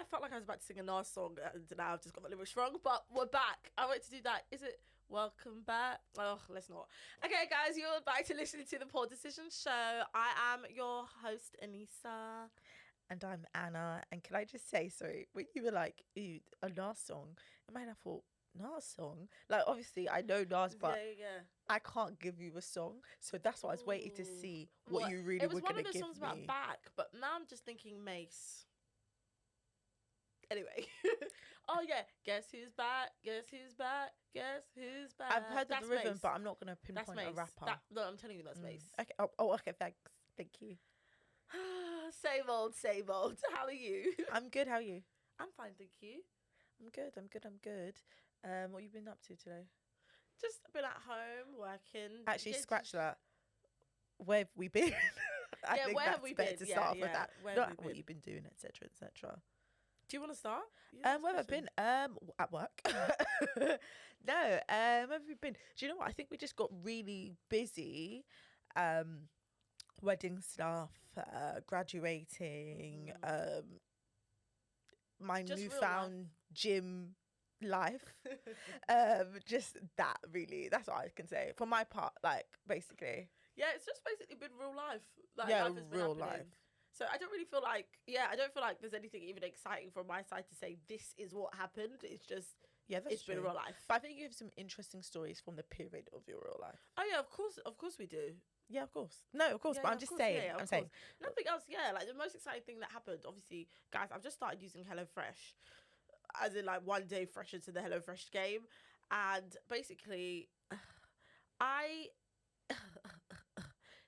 felt like I was about to sing a Nas song, and now I've just got the lyrics wrong. But we're back. I went to do that. Is it Welcome Back? Oh, let's not. Okay, guys, you're back to listening to the Poor Decisions Show. I am your host, Anissa. And I'm Anna. And can I just say, sorry, when you were like, ew, a Nas song, in my head I thought, Nas song? Like, obviously, I know Nas, but Yeah. I can't give you a song. So that's why I was waiting to see what you really were going to give me. It was one of the songs about back, but now I'm just thinking Mace. Anyway. Oh, yeah. Guess who's back? Guess who's back? Guess who's back? I've heard that's of the rhythm, Mace. but I'm not going to pinpoint a rapper. No, I'm telling you that's Mace. Okay. Oh, okay. Thanks. Thank you. Same old, same old. How are you? I'm good. How are you? I'm fine, thank you. I'm good. What you been up to today? Just been at home working. Actually, scratch that. Where have we been? I think where have we been? To start off with that. Not what been? you've been doing, etc., etc. Do you want to start? Where have I been? At work. No. Where have we been? Do you know what? I think we just got really busy. Wedding stuff, graduating, my just newfound gym life. Just that, really. That's what I can say. For my part, like, basically. Yeah, it's just basically been real life. Like, yeah, life has been real happening. life. So I don't really feel like, I don't feel like there's anything even exciting from my side to say this is what happened. It's just, it's been real life. But I think you have some interesting stories from the period of your real life. Oh yeah, of course we do. Yeah, of course. No, of course, but I'm just saying. I'm saying. Nothing else, like the most exciting thing that happened, obviously, guys, I've just started using HelloFresh, as in like one day fresh into the HelloFresh game. And basically,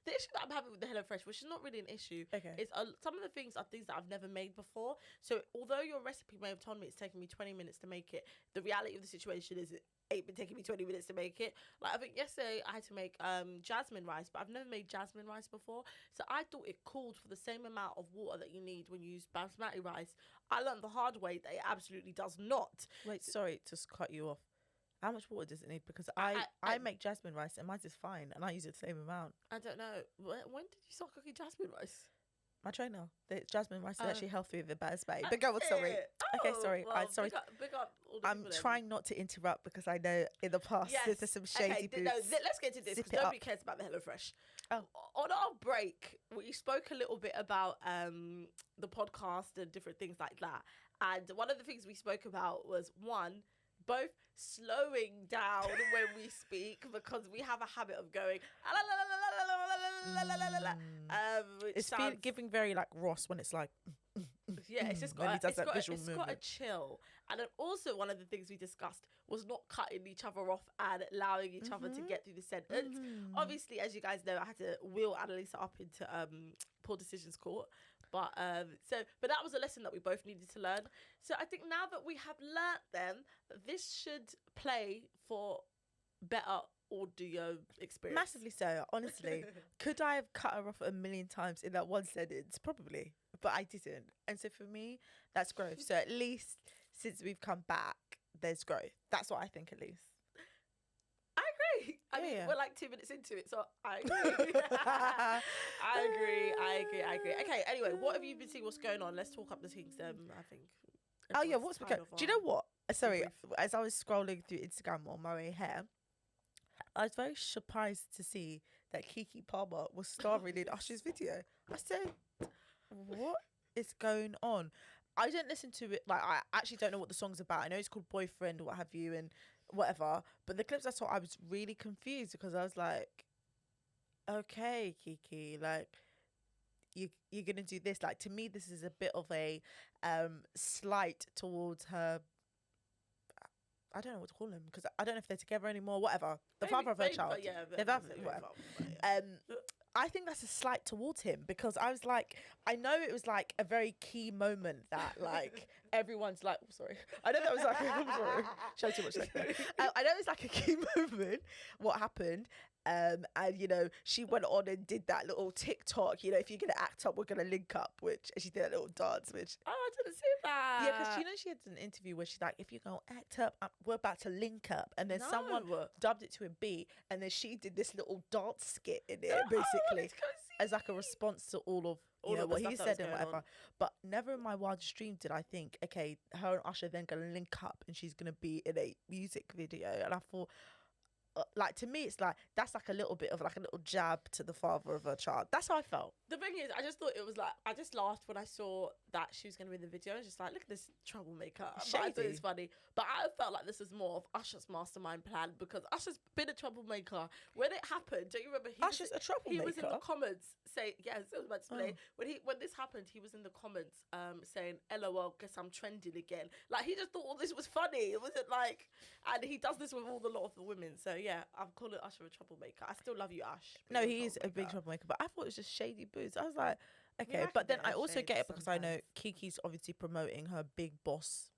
the issue that I'm having with the HelloFresh, which is not really an issue, is some of the things are things that I've never made before. So although your recipe may have told me it's taking me 20 minutes to make it, the reality of the situation is it ain't been taking me 20 minutes to make it. Like, I think yesterday I had to make jasmine rice, but I've never made jasmine rice before. So I thought it called for the same amount of water that you need when you use basmati rice. I learned the hard way that it absolutely does not. Wait, sorry to cut you off. How much water does it need? Because I make jasmine rice and mine is fine and I use the same amount. I don't know. When did you start cooking jasmine rice? My trainer. The jasmine rice is actually healthier than basmati. But go on, sorry. Okay, sorry. Well, sorry. Big up all the I'm trying not to interrupt because I know in the past there's some shady boots. No, let's get into this because nobody cares about the HelloFresh. Oh. On our break, we spoke a little bit about the podcast and different things like that. And one of the things we spoke about was, one, both slowing down when we speak because we have a habit of going it's giving very like Ross when it's like it's just got a chill. And then also one of the things we discussed was not cutting each other off and allowing each other to get through the sentence. Obviously, as you guys know, I had to wheel Annalisa up into Poor Decisions Court, but that was a lesson that we both needed to learn. So I think now that we have learnt them, this should play for better audio experience. Massively so, honestly. Could I have cut her off a million times in that one sentence? Probably, but I didn't. And so for me, that's growth. So at least since we've come back, there's growth. That's what I think, at least. I agree. I mean, we're like 2 minutes into it, so I agree. I agree. Okay, anyway, what have you been seeing? What's going on? Let's talk up the things. I think. Oh yeah, what's been going on? Do you know what? Sorry, as I was scrolling through Instagram on my way here, I was very surprised to see that Keke Palmer was starring in Usher's video. I said, what is going on? I didn't listen to it. Like, I actually don't know what the song's about. I know it's called Boyfriend or what have you and whatever. But the clips I saw, I was really confused because I was like, okay, Keke, like, you're going to do this. Like, to me, this is a bit of a slight towards her. I don't know what to call him because I don't know if they're together anymore, whatever. The father of her child. Yeah, whatever. I think that's a slight towards him because I was like, I know it was like a very key moment that like everyone's like, oh, sorry. I know that was like, I'm sorry, show too much like that. I know it's like a key moment, what happened. And you know, she went on and did that little TikTok, you know, if you're gonna act up, we're gonna link up, which she did that little dance, which I didn't see that. Yeah, because you know she had an interview where she's like, if you're gonna act up, we're about to link up, and then someone dubbed it to a beat, and then she did this little dance skit in it, basically as like a response to all of all yeah, of what the he stuff that was said and going whatever. on. But never in my wildest dream did I think, okay, her and Usher then gonna link up and she's gonna be in a music video. And I thought, like, to me, it's like that's like a little bit of like a little jab to the father of her child. That's how I felt. The thing is, I just thought it was like, I just laughed when I saw that she was going to be in the video. I was just like, look at this troublemaker. But I thought it was funny. But I felt like this was more of Usher's mastermind plan, because Usher's been a troublemaker. When it happened, don't you remember? Usher's a troublemaker? He was in the comments saying, yes, I was about to explain. When this happened, he was in the comments saying, LOL, guess I'm trending again. Like, he just thought all this was funny. It wasn't like, and he does this with a lot of the women. So yeah, I'm calling Usher a troublemaker. I still love you, Ush. No, he is a big troublemaker, but I thought it was just shady booze. I was like, okay, but then I also get it because I know Kiki's obviously promoting her big boss.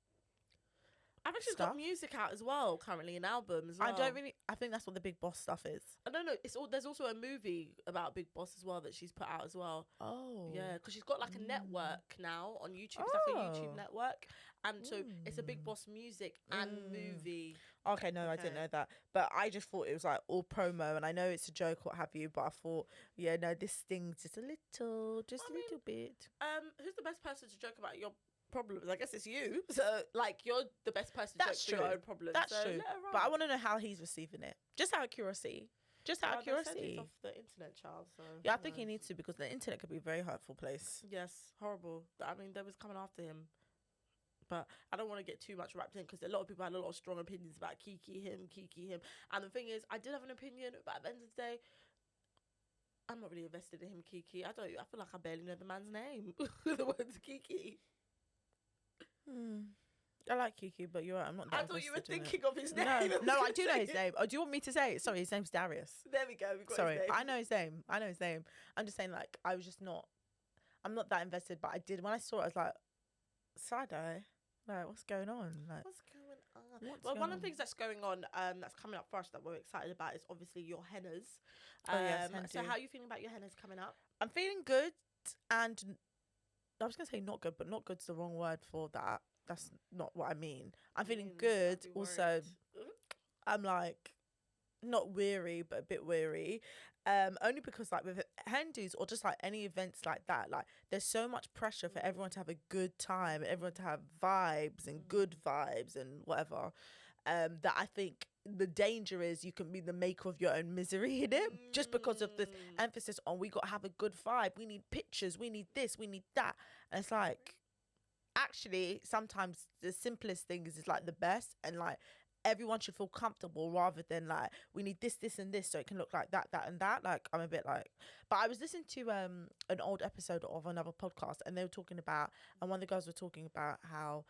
I've actually got music out as well currently, an album as well. I think that's what the big boss stuff is. I don't know. There's also a movie about Big Boss as well that she's put out as well. Oh. Yeah, because she's got like a network now on YouTube. It's like a YouTube network. And so it's a Big Boss music and movie. Okay, no, I didn't know that. But I just thought it was like all promo, and I know it's a joke, what have you, but I thought, yeah, no, this stings just a little bit. Who's the best person to joke about your problems? I guess it's you. So like, you're the best person to joke about your own problems. That's so true. But I want to know how he's receiving it. Just out of curiosity. Just out of curiosity. It's off the internet, child. So yeah, I think he needs to, because the internet could be a very hurtful place. Yes, horrible. I mean, they was coming after him. But I don't want to get too much wrapped in, because a lot of people had a lot of strong opinions about Kiki him. And the thing is, I did have an opinion, but at the end of the day, I'm not really invested in him, Kiki. I feel like I barely know the man's name. The word's Kiki. I like Kiki, but you're right, I'm not that I thought you were thinking it. of his name. No, I do know his name. Oh, do you want me to say it? Sorry, his name's Darius. There we go. We've got Sorry, his name. I know his name. I'm just saying, like, I'm not that invested, but I did, when I saw it, I was like, side-eye. Like, what's going on? Like, what's going on? Well, one of the things that's going on, that's coming up for us that we're excited about, is obviously your hennas. Yes, so how are you feeling about your hennas coming up? I'm feeling good, and I was going to say not good, but not good's the wrong word for that. That's not what I mean. I'm feeling good. Also, I'm like not weary, but a bit weary. Only because like with hen-dos or just like any events like that, like there's so much pressure for everyone to have a good time, and everyone to have vibes and good vibes and whatever. That I think the danger is you can be the maker of your own misery in it, just because of this emphasis on we got to have a good vibe. We need pictures. We need this. We need that. And it's like, actually, sometimes the simplest thing is like the best, and like everyone should feel comfortable rather than like we need this and this so it can look like that and that. Like, I'm a bit like, but I was listening to an old episode of another podcast, and they were talking about, and one of the girls were talking about how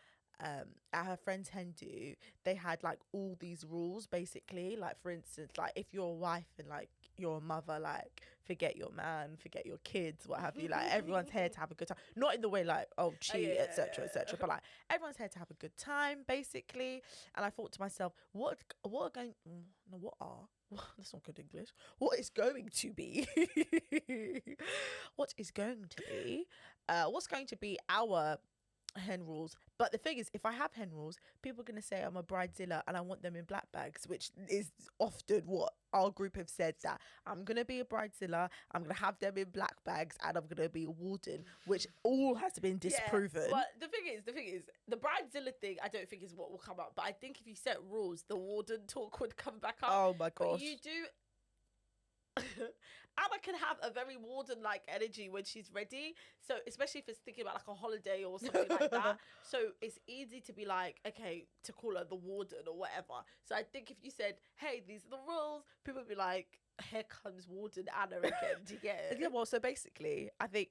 at her friend's hen-do they had like all these rules, basically, like for instance, like if you're a wife and like you're a mother, like forget your man, forget your kids, what have you, like everyone's here to have a good time, not in the way like cheat, etc, but like everyone's here to have a good time, basically. And I thought to myself, that's not good English. What is going to be what's going to be our hen rules? But the thing is, if I have hen rules, people are going to say I'm a bridezilla and I want them in black bags, which is often what our group have said, that I'm going to be a bridezilla, I'm going to have them in black bags, and I'm going to be a warden, which all has been disproven. But the thing is, the bridezilla thing I don't think is what will come up, but I think if you set rules, the warden talk would come back up. Oh my gosh. But you do... Anna can have a very warden-like energy when she's ready. So especially if it's thinking about like a holiday or something like that. So it's easy to be like, okay, to call her the warden or whatever. So I think if you said, hey, these are the rules, people would be like, here comes Warden Anna again. Do you get it? Yeah, well, so basically, I think,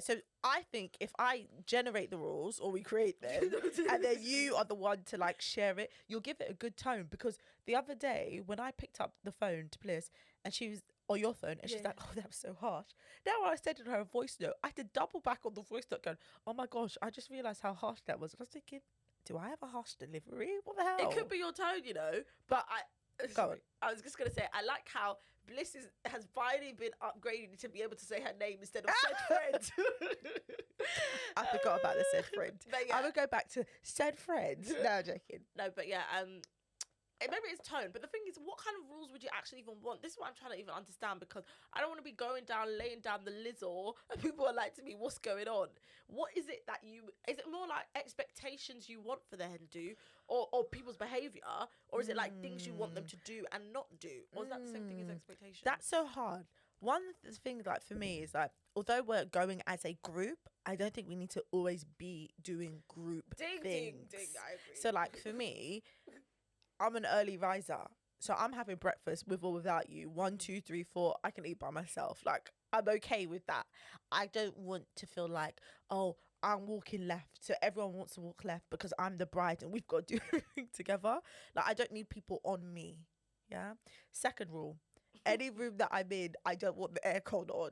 so I think if I generate the rules or we create them and then you are the one to like share it, you'll give it a good tone. Because the other day when I picked up the phone to Bliss and she was on your phone and she's like, oh, that was so harsh. Now I said in her a voice note, I had to double back on the voice note going, oh my gosh, I just realised how harsh that was. And I was thinking, do I have a harsh delivery? What the hell? It could be your tone, you know, but I was just going to say, I like how Bliss has finally been upgraded to be able to say her name instead of said friend. I forgot about the said friend. I would go back to said friend. No, I'm joking. No, but yeah, maybe it's tone, but the thing is, what kind of rules would you actually even want? This is what I'm trying to even understand, because I don't want to be laying down the lizzle, and people are like to me, what's going on? What is it that is it more like expectations you want for the hen do, or people's behaviour, or is it like things you want them to do and not do? Or is that the same thing as expectations? That's so hard. One thing, like, for me is like, although we're going as a group, I don't think we need to always be doing group things. Ding, I agree. So, like, for me, I'm an early riser. So I'm having breakfast with or without you. 1, 2, 3, 4. I can eat by myself. Like, I'm okay with that. I don't want to feel like, oh, I'm walking left, so everyone wants to walk left because I'm the bride and we've got to do everything together. Like, I don't need people on me. Yeah. Second rule. Any room that I'm in, I don't want the aircon on.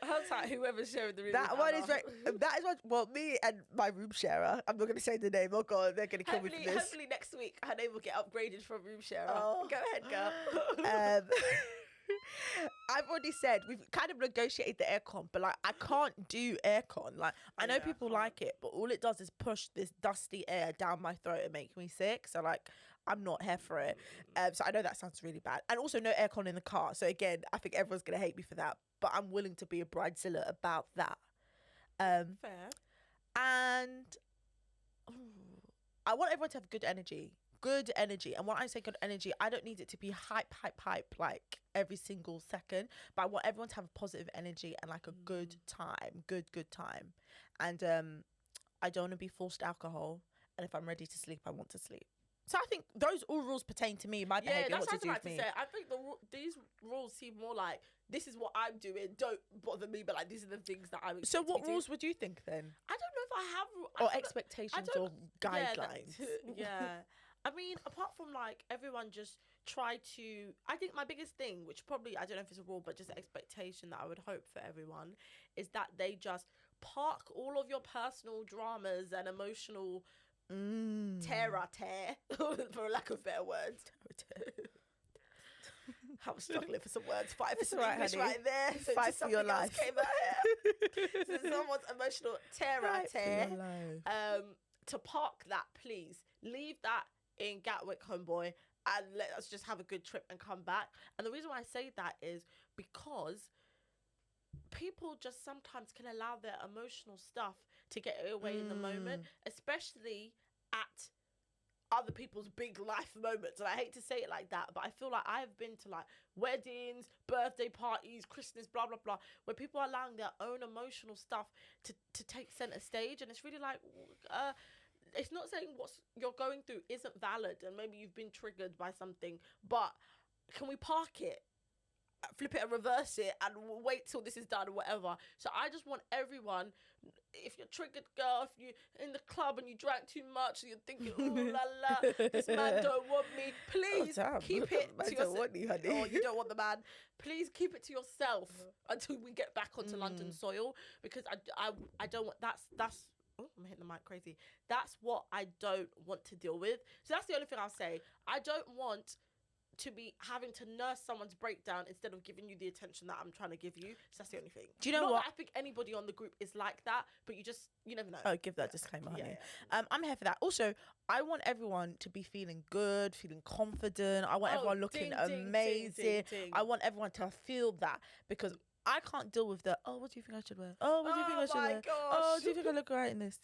How's that? Whoever's sharing the room. That one is right. That is what. Well, me and my room sharer. I'm not going to say the name. Oh God, they're going to kill me for this. Hopefully next week her name will get upgraded from room sharer. Oh. Go ahead, girl. I've already said we've kind of negotiated the aircon, but like I can't do aircon. Like I know people like it, but all it does is push this dusty air down my throat and make me sick. So like I'm not here for it. So I know that sounds really bad. And also no aircon in the car. So again, I think everyone's gonna hate me for that. But I'm willing to be a bridezilla about that. Fair. And I want everyone to have good energy. Good energy. And when I say good energy, I don't need it to be hype like every single second, but I want everyone to have a positive energy and like a good time. Good time. And I don't want to be forced alcohol, and if I'm ready to sleep, I want to sleep. So I think those all rules pertain to me, my behaviour, that's what to do what with me. say. I think these rules seem more like, this is what I'm doing, don't bother me, but like these are the things that I'm So what rules would you think then? I don't know if I have or expectations or guidelines. Yeah. I mean, apart from like everyone just try to, I think my biggest thing, which probably, I don't know if it's a rule, but just an expectation that I would hope for everyone, is that they just park all of your personal dramas and emotional terre-à-terre, for lack of better words. I was struggling for some words. Fight for some English right there. So fight for your life. Came out here. So someone's emotional terre-à-terre. To park that, please. Leave that in Gatwick, homeboy, and let us just have a good trip and come back. And the reason why I say that is because people just sometimes can allow their emotional stuff to get away in the moment, especially at other people's big life moments. And I hate to say it like that, but I feel like I have been to like weddings, birthday parties, Christmas, blah blah blah, where people are allowing their own emotional stuff to take center stage. And it's really like it's not saying what you're going through isn't valid, and maybe you've been triggered by something, but can we park it, flip it and reverse it, and wait till this is done or whatever? So I just want everyone, if you're triggered, girl, if you're in the club and you drank too much and you're thinking, oh la la, this man don't want me, please keep it to yourself. Or you don't want the man, please keep it to yourself until we get back onto London soil, because I don't want, that's oh, I'm hitting the mic crazy. That's what I don't want to deal with. So that's the only thing I'll say. I don't want to be having to nurse someone's breakdown instead of giving you the attention that I'm trying to give you. So that's the only thing. Do you know what? I think anybody on the group is like that, but you never know. Oh, give that disclaimer, honey. Yeah. I'm here for that. Also, I want everyone to be feeling good, feeling confident. I want everyone looking amazing. Ding. I want everyone to feel that, because I can't deal with the, oh, what do you think I should wear? Oh, what do you think I should wear? Gosh. Oh, do you think I look right in this?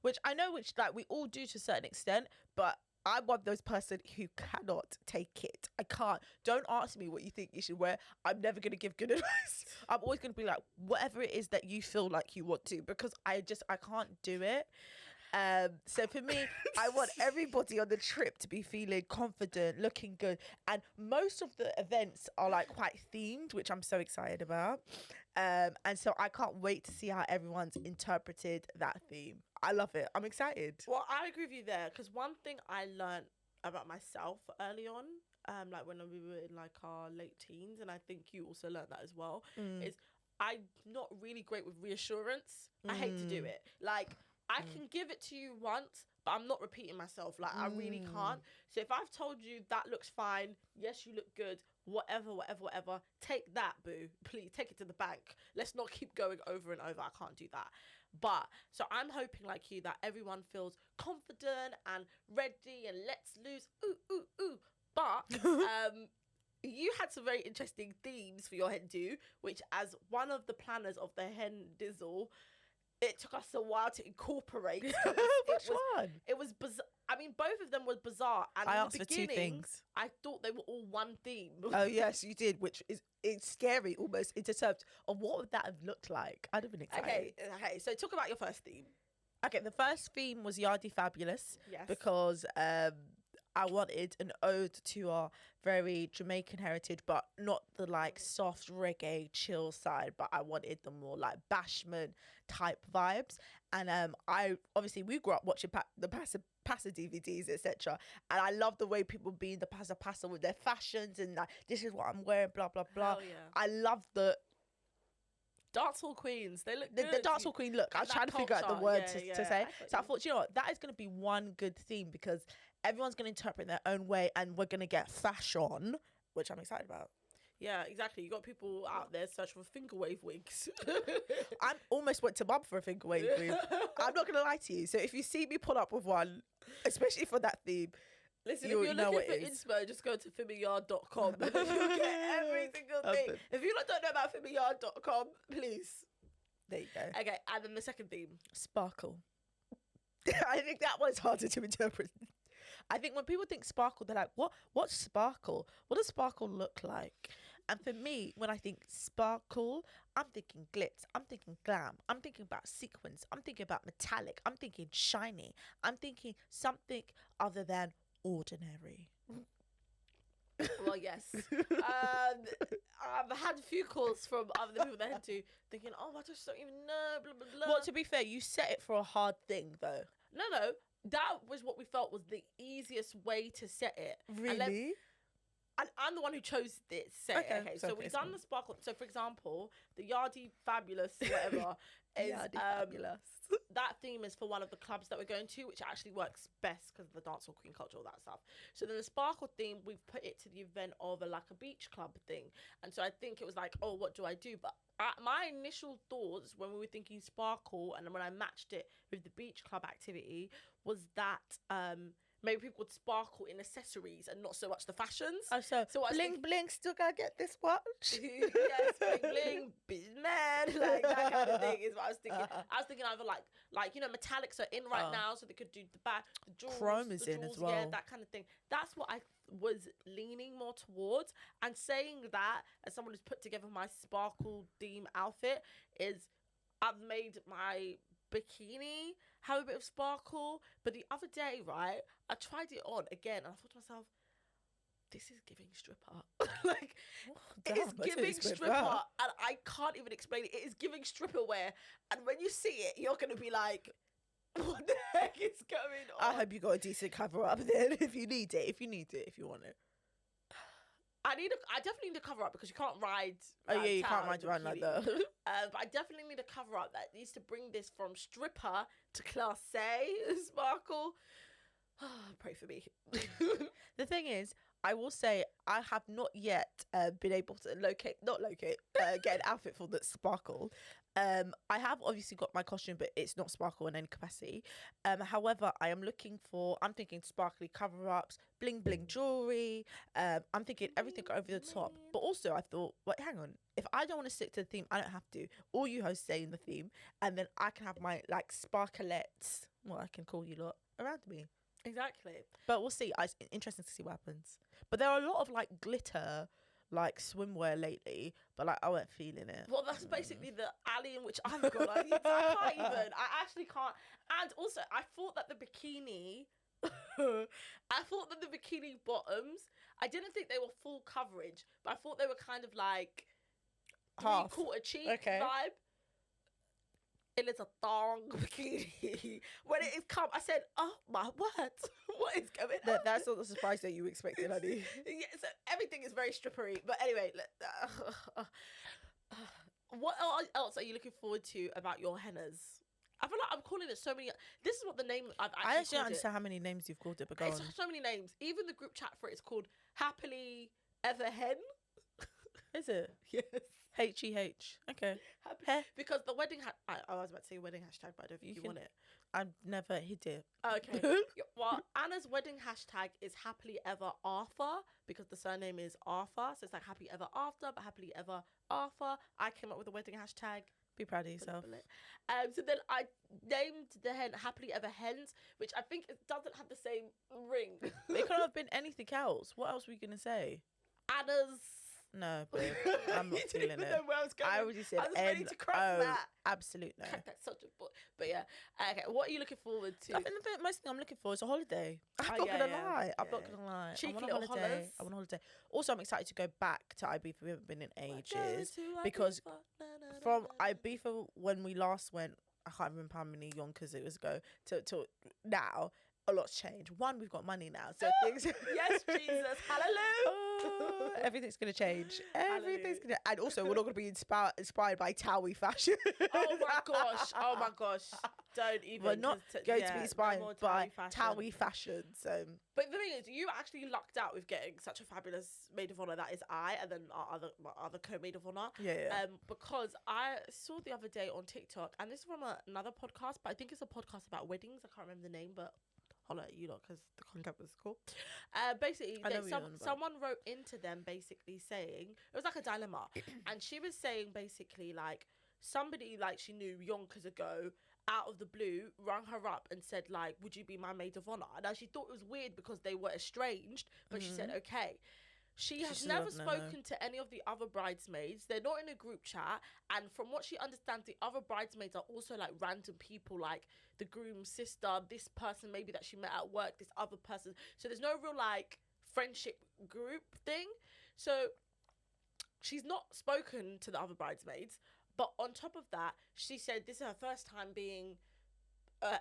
Which I know, like we all do to a certain extent, but I'm one of those person who cannot take it. I can't. Don't ask me what you think you should wear. I'm never going to give good advice. I'm always going to be like, whatever it is that you feel like you want to, because I can't do it. So for me, I want everybody on the trip to be feeling confident, looking good. And most of the events are like quite themed, which I'm so excited about. And so I can't wait to see how everyone's interpreted that theme. I love it. I'm excited. Well, I agree with you there, because one thing I learned about myself early on, like when we were in like our late teens, and I think you also learned that as well, is I'm not really great with reassurance. I hate to do it. Like, I can give it to you once, but I'm not repeating myself. Like, I really can't. So if I've told you that looks fine, yes, you look good, whatever. Take that, boo. Please take it to the bank. Let's not keep going over and over. I can't do that. But so I'm hoping, like you, that everyone feels confident and ready and let's lose. Ooh. But you had some very interesting themes for your hen do, which, as one of the planners of the hen dizzle, it took us a while to incorporate. Which one? It was bizarre. I mean, both of them were bizarre. And I in asked the for beginning, 2 things. I thought they were all one theme. Oh, yes, you did, which is it's scary almost in terms of what would that have looked like. I'd have been excited. Okay, so talk about your first theme. Okay, the first theme was Yardie Fabulous. Yes. Because I wanted an ode to our very Jamaican heritage, but not the like soft reggae chill side, but I wanted the more like bashment type vibes. And we grew up watching the Passa DVDs, etc. And I love the way people being the Passa with their fashions and like, this is what I'm wearing, blah blah blah. Hell yeah. I love the dancehall queens. They look good. The dancehall queen look. I was trying to figure out the word to say. So I thought, you know what, that is going to be one good theme because everyone's going to interpret in their own way, and we're going to get fashion, which I'm excited about. Yeah, exactly. You got people out there searching for finger wave wigs. I almost went to Mum for a finger wave wig. I'm not going to lie to you. So if you see me pull up with one, especially for that theme, listen, if you're looking for inspo, just go to fimmyard.com. You'll get every single thing. If you don't know about fimmyard.com, please. There you go. Okay, and then the second theme. Sparkle. I think that one's harder to interpret. I think when people think sparkle, they're like, what's sparkle? What does sparkle look like? And for me, when I think sparkle, I'm thinking glitz, I'm thinking glam, I'm thinking about sequins, I'm thinking about metallic, I'm thinking shiny, I'm thinking something other than ordinary. Well, yes. I've had a few calls from other people that had to thinking, oh, I just don't even know, blah, blah, blah. Well, to be fair, you set it for a hard thing, though. No. That was what we felt was the easiest way to set it. Really? And I'm the one who chose this set. Okay. So we've done the sparkle. So, for example, the Yardie Fabulous, whatever, is Fabulous. That theme is for one of the clubs that we're going to, which actually works best because of the dancehall queen culture, all that stuff. So then the sparkle theme, we've put it to the event of a beach club thing. And so I think it was like, oh, what do I do? But my initial thoughts when we were thinking sparkle and when I matched it with the beach club activity was that maybe people would sparkle in accessories and not so much the fashions. Oh, so bling, still gotta get this watch. Yes, bling, man, like that kind of thing is what I was thinking. I was thinking either like metallics are in right now, so they could do the jewels, chrome is in as well. Yeah, that kind of thing. That's what I was leaning more towards. And saying that as someone who's put together my sparkle theme outfit is, I've made my bikini have a bit of sparkle, but the other day, right, I tried it on again and I thought to myself, this is giving stripper. It is giving stripper, and I can't even explain it. It is giving stripper wear, and when you see it, you're gonna be like, what the heck is going on? I hope you got a decent cover up then if you need it, if you want it. I definitely need a cover up because you can't ride. Oh yeah, you can't ride around like that. But I definitely need a cover up that needs to bring this from stripper to class A sparkle. Pray for me. The thing is, I will say I have not yet been able to get an outfit for that sparkle. I have obviously got my costume, but it's not sparkle in any capacity. However, I'm thinking sparkly cover-ups, bling bling jewelry. I'm thinking everything over the top. But also I thought, wait, hang on. If I don't want to stick to the theme, I don't have to. All you hosts stay in the theme, and then I can have my sparklettes, what I can call you lot, around me. Exactly. But we'll see. It's interesting to see what happens. But there are a lot of glitter swimwear lately, but I wasn't feeling it. Well, that's basically the alley in which I've gone. I can't even. I actually can't. And also, I thought that the bikini bottoms, I didn't think they were full coverage, but I thought they were kind of like half three-quarter cheek vibe. It is a thong bikini. When it is come, I said, oh my word, what is going on? That's not the surprise that you expected, honey. Yeah, so everything is very strippery. But anyway, what else are you looking forward to about your hennas? I feel like I'm calling it so many. This is what the name I've actually I actually don't understand how many names you've called it, but go on. So many names. Even the group chat for it is called Happily Ever Hen. Is it? Yes. H-E-H. Okay. Because the wedding I was about to say wedding hashtag, but I don't think you want it. I've never hit it. Okay. Well, Anna's wedding hashtag is happily ever Arthur, because the surname is Arthur. So it's like happy ever after, but happily ever Arthur. I came up with a wedding hashtag. Be proud of yourself. So then I named the hen happily ever hens, which I think it doesn't have the same ring. It could have been anything else. What else were you going to say? Anna's. No, babe. I'm not feeling it. Know where I was going. I already said I was ready to crack that. Absolute no. Crack that subject, but yeah. Okay, what are you looking forward to? I think the most thing I'm looking for is a holiday. I'm not gonna lie. I'm not gonna lie. Cheeky I want a holiday. I want a holiday. Also, I'm excited to go back to Ibiza. We haven't been in ages because from Ibiza when we last went, I can't remember how many yonkers it was ago to now. A lot's changed. One, we've got money now, so things. Yes, Jesus, hallelujah. Everything's gonna change. Everything's gonna, and also we're not gonna be inspired by Towie fashion. Oh my gosh! Don't even. We're not going to be inspired by Towie fashion. So, but the thing is, you actually lucked out with getting such a fabulous maid of honor that is I, and then my other co-maid of honor. Yeah. Because I saw the other day on TikTok, and this is from another podcast, but I think it's a podcast about weddings. I can't remember the name, but holler at you lot because the content was cool. Basically, someone wrote into them basically saying it was like a dilemma, and she was saying basically like somebody like she knew yonkers ago out of the blue rang her up and said like, would you be my maid of honor? And she thought it was weird because they were estranged, but she said okay. She has never spoken to any of the other bridesmaids. They're not in a group chat. And from what she understands, the other bridesmaids are also like random people, like the groom's sister, this person maybe that she met at work, this other person. So there's no real like friendship group thing. So she's not spoken to the other bridesmaids. But on top of that, she said this is her first time being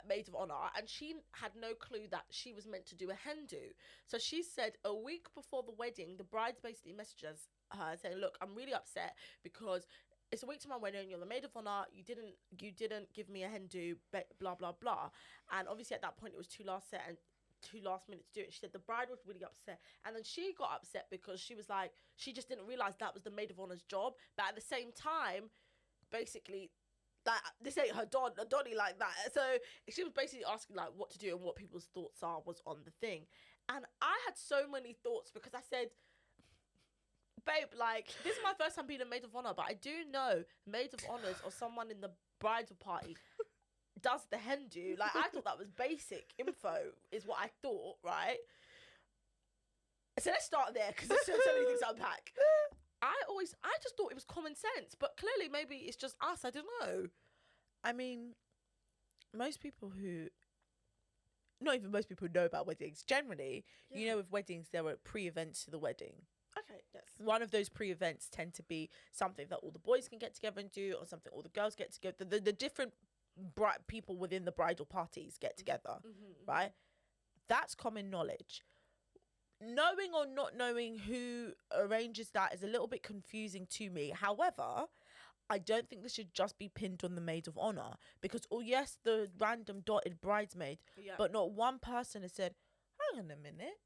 maid of honor, and she had no clue that she was meant to do a hen do. So she said a week before the wedding, the brides basically messages her saying, look, I'm really upset because it's a week to my wedding, you're the maid of honor, you didn't give me a hen do, blah blah blah. And obviously at that point it was too last minute to do it. She said the bride was really upset, and then she got upset because she was like, she just didn't realize that was the maid of honor's job. But at the same time, basically, like, this ain't her Donny like that. So she was basically asking like what to do and what people's thoughts was on the thing. And I had so many thoughts because I said, babe, like, this is my first time being a maid of honor, but I do know maid of honors or someone in the bridal party does the hen do. Like, I thought that was basic info is what I thought, right? So let's start there because there's so many things to unpack. I just thought it was common sense, but clearly maybe it's just us. I don't know. I mean, not even most people know about weddings. Generally, you know, with weddings, there are pre-events to the wedding. Okay, yes. One of those pre-events tend to be something that all the boys can get together and do, or something all the girls get together. The different people within the bridal parties get together, right? That's common knowledge. Knowing or not knowing who arranges that is a little bit confusing to me. However, I don't think this should just be pinned on the maid of honor because, oh yes, the random dotted bridesmaid, but not one person has said, hang on a minute,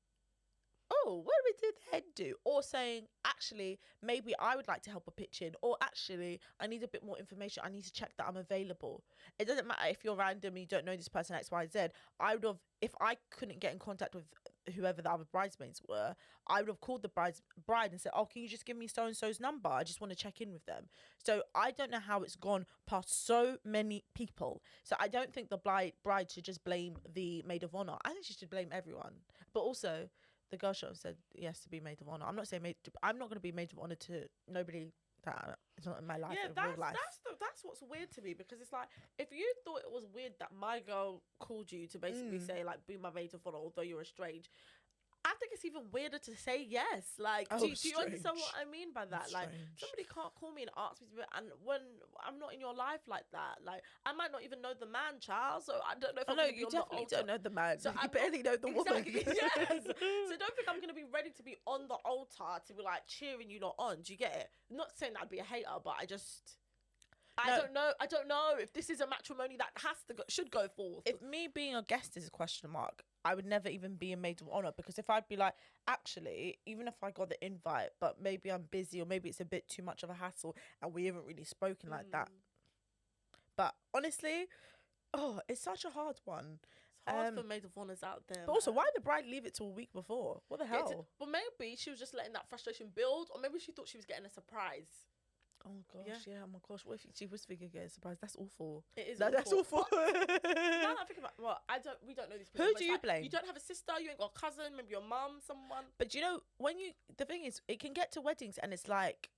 oh, what do we do the head do? Or saying, actually, maybe I would like to help a pitch in, or actually, I need a bit more information. I need to check that I'm available. It doesn't matter if you're random and you don't know this person X, Y, Z. I would have, if I couldn't get in contact with whoever the other bridesmaids were, I would have called the bride and said, oh, can you just give me so-and-so's number? I just want to check in with them. So I don't know how it's gone past so many people. So I don't think the bride should just blame the maid of honor. I think she should blame everyone. But also, the girl should have said yes to be maid of honor. I'm not saying I'm not going to be maid of honor to nobody that is not in my life. Yeah, real life. That's what's weird to me because it's like, if you thought it was weird that my girl called you to basically say like be my maid of honor although you're estranged, I think it's even weirder to say yes. Like, do you understand what I mean by that? Like, somebody can't call me and ask me to, and when I'm not in your life like that, like, I might not even know the man, child. So I don't know if you definitely don't know the man. So you barely know the woman. Yes. So don't think I'm gonna be ready to be on the altar to be like cheering you lot on. Do you get it? I'm not saying that I'd be a hater, but I just. I don't know if this is a matrimony that should go forth. If me being a guest is a question mark, I would never even be a maid of honor, because if I'd be like, actually, even if I got the invite, but maybe I'm busy or maybe it's a bit too much of a hassle and we haven't really spoken like that. But honestly, it's such a hard one. It's hard for maid of honors out there. But also, why did the bride leave it till a week before? What the hell? Well, maybe she was just letting that frustration build, or maybe she thought she was getting a surprise. Oh my gosh, yeah, oh my gosh. What if she was thinking getting surprised? That's awful. It is. That's awful. Now that I think about, we don't know these people. Who do you blame? You don't have a sister, you ain't got a cousin, maybe your mum, someone. But you know, the thing is, it can get to weddings and it's like,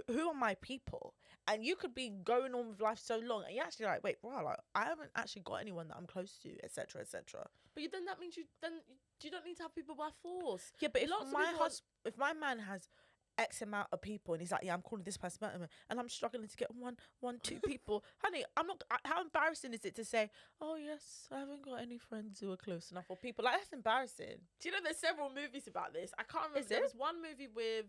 who are my people? And you could be going on with life so long and you're actually like, wait, wow, like, I haven't actually got anyone that I'm close to, etc., etc. But then that means you don't need to have people by force. Yeah, but if my man has X amount of people and he's like, yeah, I'm calling this person, and I'm struggling to get two people, honey, how embarrassing is it to say, oh yes, I haven't got any friends who are close enough, or people like, that's embarrassing. Do you know there's several movies about this? I can't remember. There was one movie with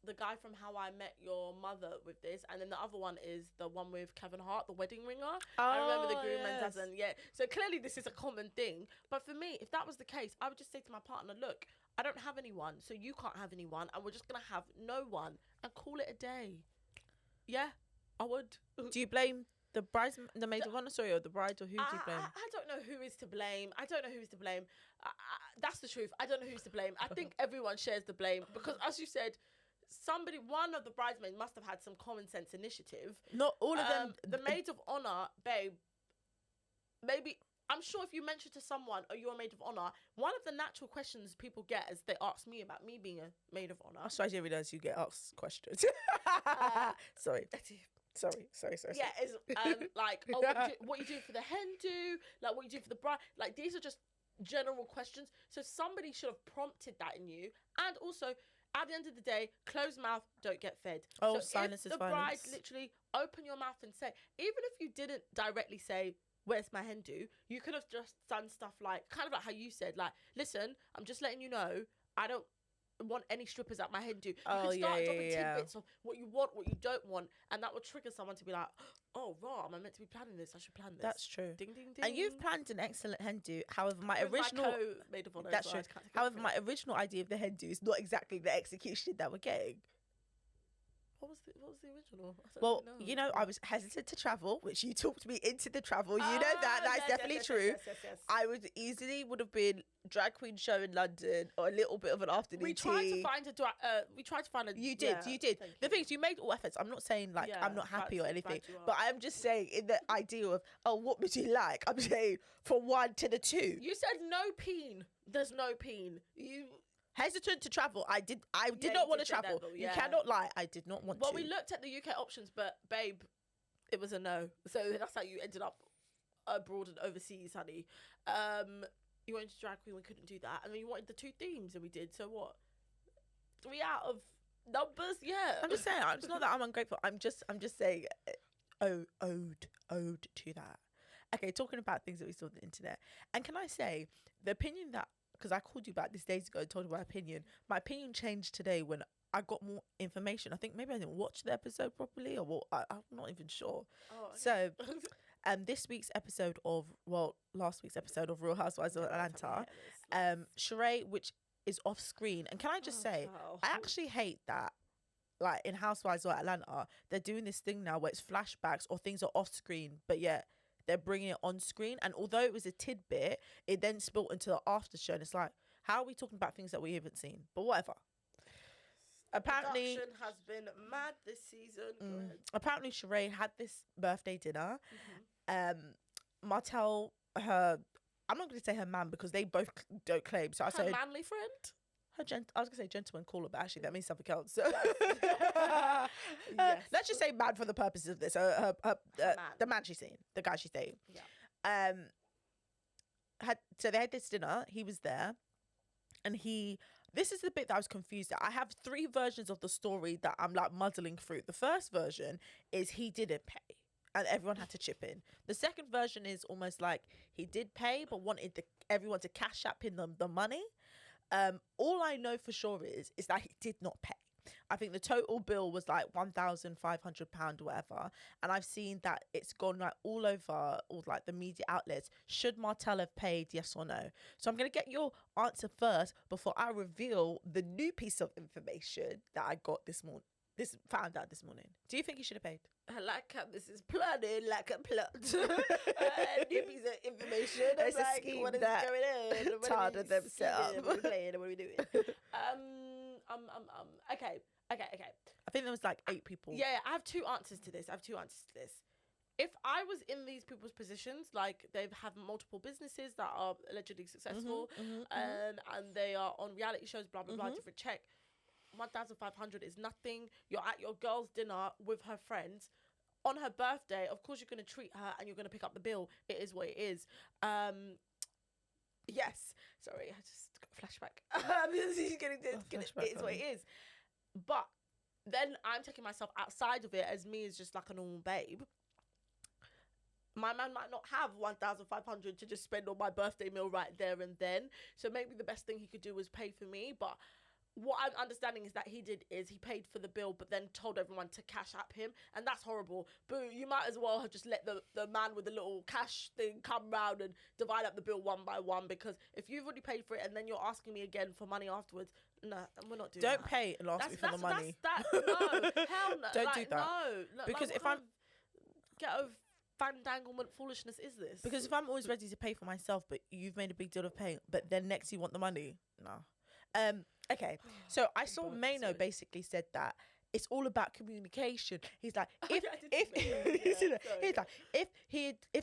the guy from How I Met Your Mother with this, and then the other one is the one with Kevin Hart, The Wedding Ringer. I remember the groom and cousin. Yeah, so clearly this is a common thing. But for me, if that was the case, I would just say to my partner, look, I don't have anyone, so you can't have anyone, and we're just going to have no one and call it a day. Yeah, I would. Do you blame the maid of honor, or the bride, or who do you blame? I don't know who is to blame. That's the truth. I don't know who's to blame. I think everyone shares the blame because, as you said, one of the bridesmaids must have had some common sense initiative. Not all of them. The maid of honor, babe, maybe... I'm sure if you mention to someone, you're a maid of honor, one of the natural questions people get is they ask me about me being a maid of honor. So I didn't realise you get asked questions. Sorry. Yeah, it's like, what you do for the hen do, like what you do for the bride. Like, these are just general questions. So somebody should have prompted that in you. And also, at the end of the day, closed mouth don't get fed. Oh, so silence is the violence. bride literally open your mouth and say, even if you didn't directly say, where's my hen do, you could have just done stuff like, kind of like how you said, like, listen, I'm just letting you know, I don't want any strippers at my hen do. You can start dropping tidbits of what you want, what you don't want, and that will trigger someone to be like, oh, raw, am I meant to be planning this? I should plan this. That's true. Ding, ding, ding. And you've planned an excellent hen do. However, my original... maid of honor. That's true. However, my original idea of the hen do is not exactly the execution that we're getting. What was the original? Well, you know, I was hesitant to travel, which you talked me into the travel. You know that's definitely true. Yes. I would have been drag queen show in London or a little bit of an afternoon we tea. We tried to find a. You did. The thing is, you made all efforts. I'm not saying like I'm not happy or anything, but I'm just saying in the idea of what would you like? I'm saying from 1 to the 2. You said no peen. There's no peen. You. Hesitant to travel. I did not want to travel. You cannot lie. I did not want to. Well, we looked at the UK options, but babe, it was a no. So that's how you ended up abroad and overseas, honey. You wanted to drag queen, we couldn't do that, and then you wanted the 2 themes, and we did. So what? 3 out of numbers, yeah. I'm just saying. It's not that I'm ungrateful. I'm just saying. Ode to that. Okay, talking about things that we saw on the internet, and can I say the opinion that. Because I called you back this days ago and told you my opinion. My opinion changed today when I got more information. I think maybe I didn't watch the episode properly or what. I'm not even sure. Oh, okay. So, last week's episode of Real Housewives of Atlanta, Sheree, which is off screen. And can I just say, I actually hate that. Like in Housewives of Atlanta, they're doing this thing now where it's flashbacks or things are off screen, but yet they're bringing it on screen. And although it was a tidbit, it then spilled into the after show. And it's like, how are we talking about things that we haven't seen? But whatever. Apparently, production has been mad this season. Apparently, Sheree had this birthday dinner. Martell, I'm not going to say her man because they both don't claim. So I said manly friend. I was gonna say gentleman caller, but actually that means something else. So yes. Let's just say man for the purposes of this. The man she's seeing, the guy she's dating. Yeah. So they had this dinner. He was there, and this is the bit that I was confused at. I have 3 versions of the story that I'm like muddling through. The first version is he didn't pay, and everyone had to chip in. The second version is almost like he did pay, but wanted everyone to cash app in the money. All I know for sure is that he did not pay. I think the total bill was like £1,500 or whatever. And I've seen that it's gone like all over all like the media outlets. Should Martell have paid, yes or no? So I'm going to get your answer first before I reveal the new piece of information that I got this morning. Found out this morning. Do you think he should have paid? I like how this is planning like a plot. New piece of information. It's like, a scheme what is that going on? Tard of them set up. What are we playing? What are we doing? Okay. I think there was like 8 people. Yeah, I have 2 answers to this. If I was in these people's positions, like they have multiple businesses that are allegedly successful, and they are on reality shows, blah blah blah, different check. 1,500 is nothing. You're at your girl's dinner with her friends on her birthday. Of course, you're going to treat her and you're going to pick up the bill. It is what it is. Yes. Sorry, I just got a flashback. It is what it is. But then I'm taking myself outside of it as me as just like a normal babe. My man might not have 1,500 to just spend on my birthday meal right there and then. So maybe the best thing he could do was pay for me. But what I'm understanding is that he paid for the bill, but then told everyone to cash app him. And that's horrible. Boo, you might as well have just let the man with the little cash thing come round and divide up the bill one by one. Because if you've already paid for it and then you're asking me again for money afterwards, no, we're not doing that. Don't pay and ask me for the money. No, hell no. Don't do that. No. Because like, if I'm... Ghetto fandanglement foolishness is this? Because if I'm always ready to pay for myself, but you've made a big deal of paying, but then next you want the money, no. Okay, so I saw Mano basically said that it's all about communication. He's like, if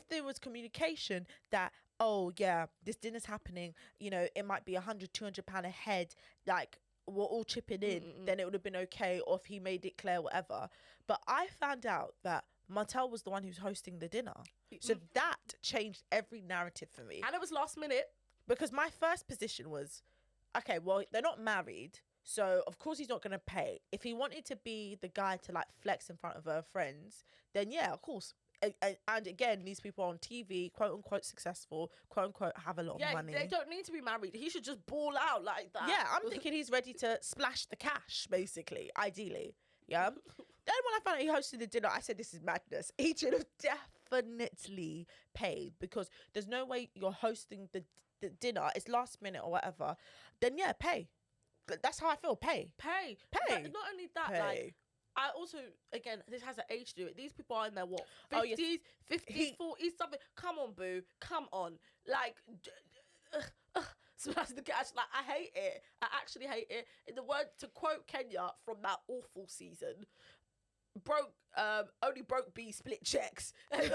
there was communication that, oh yeah, this dinner's happening, you know, it might be £100-200 a head, like we're all chipping in, then it would have been okay, or if he made it clear, whatever. But I found out that Martell was the one who's hosting the dinner, so that changed every narrative for me. And it was last minute. Because my first position was, okay, well, they're not married, so of course he's not going to pay. If he wanted to be the guy to like flex in front of her friends, then yeah, of course. And again, these people are on TV, quote unquote successful, quote unquote have a lot of money. They don't need to be married. He should just ball out like that. Yeah, I'm thinking he's ready to splash the cash, basically, ideally. Yeah. Then when I found out he hosted the dinner, I said, this is madness. He should have definitely paid, because there's no way you're hosting the dinner, it's last minute or whatever, then yeah, pay. That's how I feel. Pay. But not only that, like, I also, again, this has an age to it. These people are in their 50s, 50s, 40s, something. Come on, boo. Come on. Like, smash the cash. Like, I hate it. I actually hate it. In the word, to quote Kenya from that awful season, only broke B split checks. And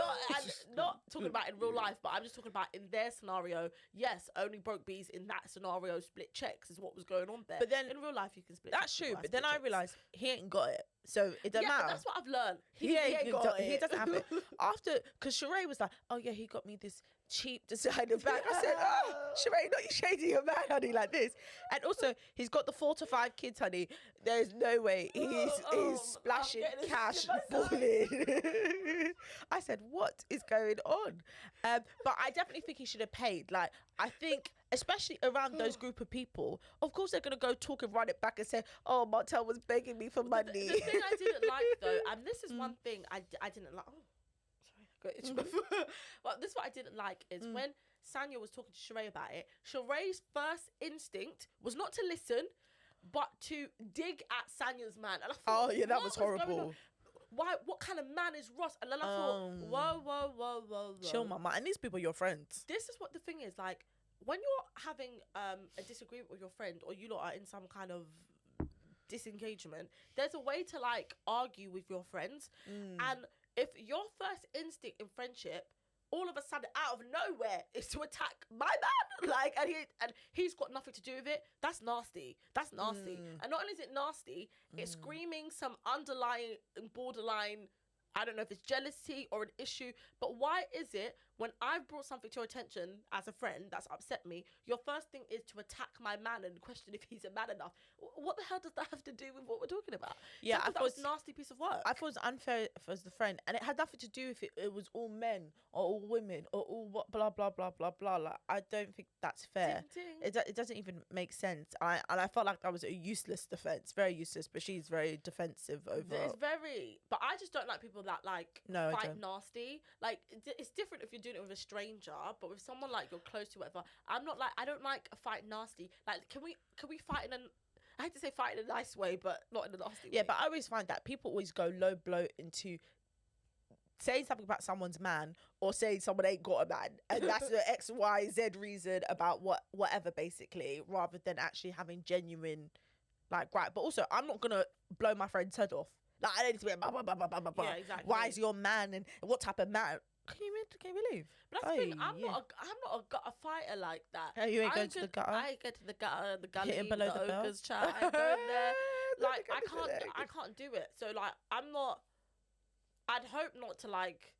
not talking about in real life, but I'm just talking about in their scenario. Yes, only broke B's in that scenario split checks is what was going on there. But then in real life you can split. That's true. But then I realised he ain't got it, so it doesn't matter. That's what I've learned. He ain't got it. He doesn't have it. After, because Sheree was like, oh yeah, he got me this cheap designer bag. I said, oh, Sheree, not you shading your man, honey, like this. And also, he's got the 4 to 5 kids, honey. There's no way he's splashing cash, balling. I said, what is going on? But I definitely think he should have paid. Like, I think, especially around those group of people, of course they're going to go talk and run it back and say, oh, Martell was begging me for money. The thing I didn't like, though, and this is one thing I didn't like. Oh, sorry, I got itch. Well, this is what I didn't like is when Sanya was talking to Sheree about it, Sheree's first instinct was not to listen, but to dig at Sanya's man. And I thought, oh, yeah, that was horrible. Why? What kind of man is Ross? And then I thought, whoa. Chill, mama. And these people are your friends. This is what the thing is. Like, when you're having a disagreement with your friend, or you lot are in some kind of disengagement, there's a way to like argue with your friends. And if your first instinct in friendship, all of a sudden out of nowhere, is to attack my man, like, and he's got nothing to do with it, that's nasty. And not only is it nasty, it's screaming some underlying borderline, I don't know if it's jealousy or an issue, but why is it when I've brought something to your attention as a friend that's upset me, your first thing is to attack my man and question if he's a man enough. What the hell does that have to do with what we're talking about? Yeah, I thought that was a nasty piece of work. I thought it was unfair as the friend, and it had nothing to do with it was all men or all women or all what blah blah blah blah blah. Like, I don't think that's fair. Ting, ting. It doesn't even make sense. And I felt like that was a useless defense, very useless. But she's very defensive overall. It's very, but I just don't like people that like fight nasty. Like it's different if you're doing it with a stranger, but with someone like you're close to, whatever. I don't like a fight nasty. Like, can we fight in I hate to say fight in a nice way, but not in a nasty way. Yeah, but I always find that people always go low blow into saying something about someone's man or saying someone ain't got a man, and that's the X, Y, Z reason about whatever basically, rather than actually having genuine like right. But also, I'm not gonna blow my friend's head off. Like, I don't need to be blah, blah, blah, blah, blah, blah. Yeah, exactly. Why is your man and what type of man? Can you leave? But that's the thing. I'm not a fighter like that. Oh, you ain't going to the gutter. I ain't go to the gutter, the gully, hitting below the ogre's child. I ain't going there. Like I can't do it. So like I'm not. I'd hope not to like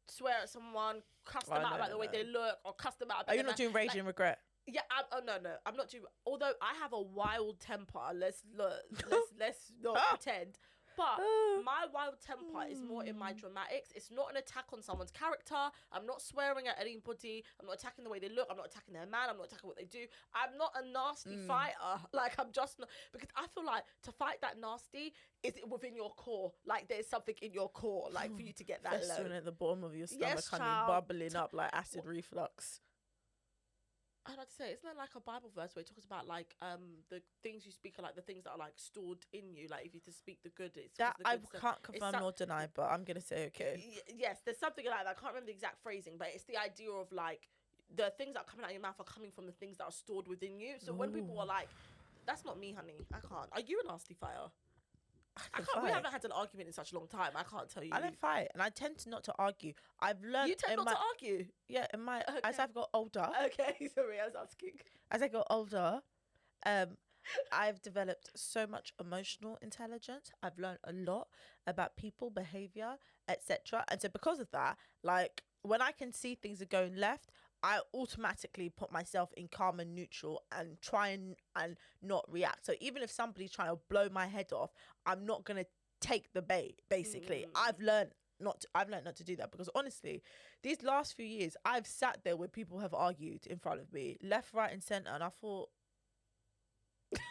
swear at someone, cuss them out about the way they look, or cuss them out. Are you not doing rage and regret? Yeah, no, I'm not doing. Although I have a wild temper, let's not pretend. But my wild temper is more in my dramatics. It's not an attack on someone's character. I'm not swearing at anybody. I'm not attacking the way they look. I'm not attacking their man. I'm not attacking what they do. I'm not a nasty fighter. Like, I'm just not. Because I feel like to fight that nasty is it within your core. Like, there's something in your core, like, for you to get that low. Festering at the bottom of your stomach, Yes, bubbling up like acid reflux. I'd like to say, isn't there like a Bible verse where it talks about like the things you speak are like the things that are like stored in you, like if you to speak the good, it's that the good I can't confirm nor deny, but I'm gonna say okay. Yes, there's something like that. I can't remember the exact phrasing, but it's the idea of like the things that are coming out of your mouth are coming from the things that are stored within you. So when people are like, "That's not me, honey. I can't." Are you a nasty fighter? We haven't had an argument in such a long time. I can't tell you. I don't fight, and I tend not to argue. I've learned. You tend not to argue. Yeah, as I've got older. Okay, sorry, I was asking. As I got older, I've developed so much emotional intelligence. I've learned a lot about people, behavior, etc. And so because of that, like when I can see things are going left, I automatically put myself in calm and neutral and try and not react. So even if somebody's trying to blow my head off, I'm not gonna take the bait. Basically, I've learned not to do that, because honestly, these last few years, I've sat there where people have argued in front of me, left, right, and centre, and I thought,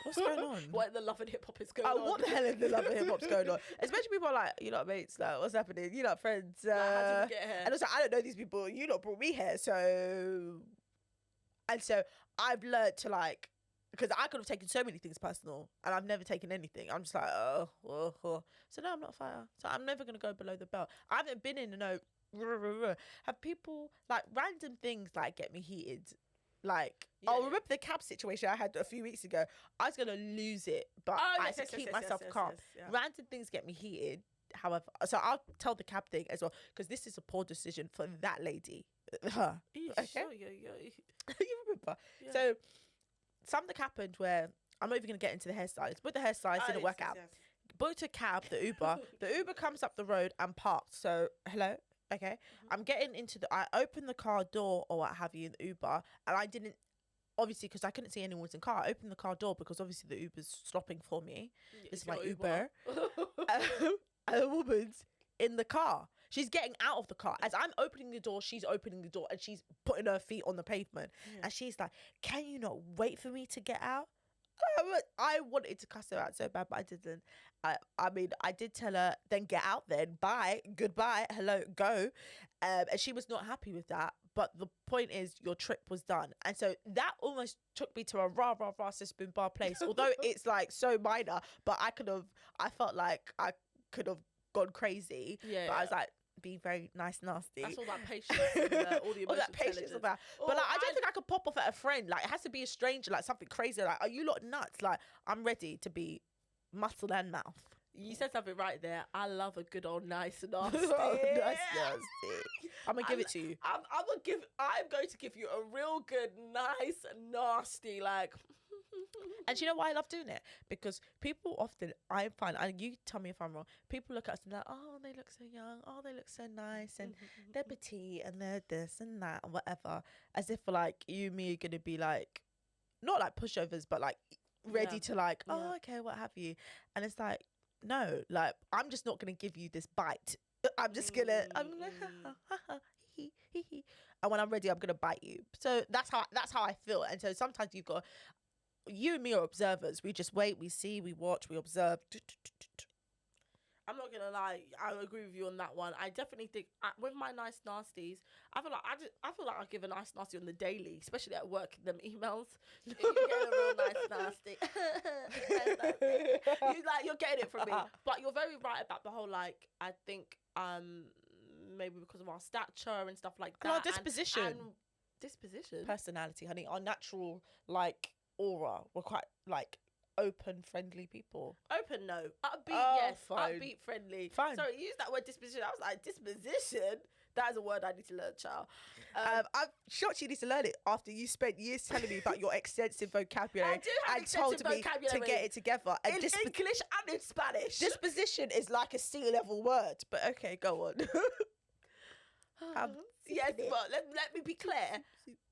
what's going on? What in the love and hip hop is going on? What the hell in the love and hip hop's going on? Especially people are like, you know, mates, like, what's happening? You know, friends. Like, how did we get here? And also, I don't know these people. You lot brought me here, so. And so I've learned to like, because I could have taken so many things personal, and I've never taken anything. I'm just like, oh. So no, I'm not a fighter. So I'm never gonna go below the belt. I haven't been in have people like random things like get me heated. Like, remember the cab situation I had a few weeks ago? I was going to lose it, but I had to keep myself calm. Random things get me heated, however. So I'll tell the cab thing as well, because this is a poor decision for that lady. Her. Okay? You remember? Yeah. So something happened where, I'm not even going to get into the hairstylist, but the hairstylist didn't work out. Booked a cab, the Uber. The Uber comes up the road and parked. So, hello? Okay, I'm getting into I opened the car door or what have you in the Uber, and I didn't, obviously, because I couldn't see anyone's in the car. I opened the car door because obviously the Uber's stopping for me. This is my Uber. And a woman's in the car. She's getting out of the car. As I'm opening the door, she's opening the door, and she's putting her feet on the pavement. And she's like, "Can you not wait for me to get out?" I wanted to cuss her out so bad, but I didn't. I mean, I did tell her, then get out then. Bye. Goodbye. Hello. Go. And she was not happy with that. But the point is, your trip was done. And so that almost took me to a rah, spoon bar place. Although it's like so minor, but I felt like I could have gone crazy. Yeah. But I was like, be very nice, nasty. That's all that patience and all the emotional patience about. But like, I don't think I could pop off at a friend. Like, it has to be a stranger, like something crazy. Like, are you lot nuts? Like, I'm ready to be muscle and mouth. You said something right there. I love a good old nice nasty. Nice nasty. I'm gonna give it to you. I'm going to give you a real good nice nasty. Like, And do you know why I love doing it? Because people often, I find, and you tell me if I'm wrong, people look at us and they're like, oh, they look so young, oh, they look so nice, and they're petite, and they're this and that, and whatever. As if, like, you and me are going to be, like, not like pushovers, but, like, ready to, like, oh, okay, what have you. And it's like, no, like, I'm just not going to give you this bite. I'm just going to, I'm like, and when I'm ready, I'm going to bite you. So that's how I feel. And so sometimes you've got, you and me are observers. We just wait, we see, we watch, we observe. I'm not gonna lie, I agree with you on that one. I definitely think with my nice nasties, I feel like I give a nice nasty on the daily, especially at work. Them emails, you get a real nice nasty. You're getting it from me. But you're very right about the whole, like, I think maybe because of our stature and stuff like that, and our disposition, personality, honey, our natural, like, aura. We're quite, like, open, friendly people. Open, no. Upbeat, yes. Fine. Upbeat, friendly. Fine. Sorry, you used that word disposition. I was like, disposition? That is a word I need to learn, child. I'm shocked you need to learn it after you spent years telling me about your extensive vocabulary. I do have and told me to get it together. And in English and in Spanish. Disposition is like a C-level word. But okay, go on. Yes, but let me be clear.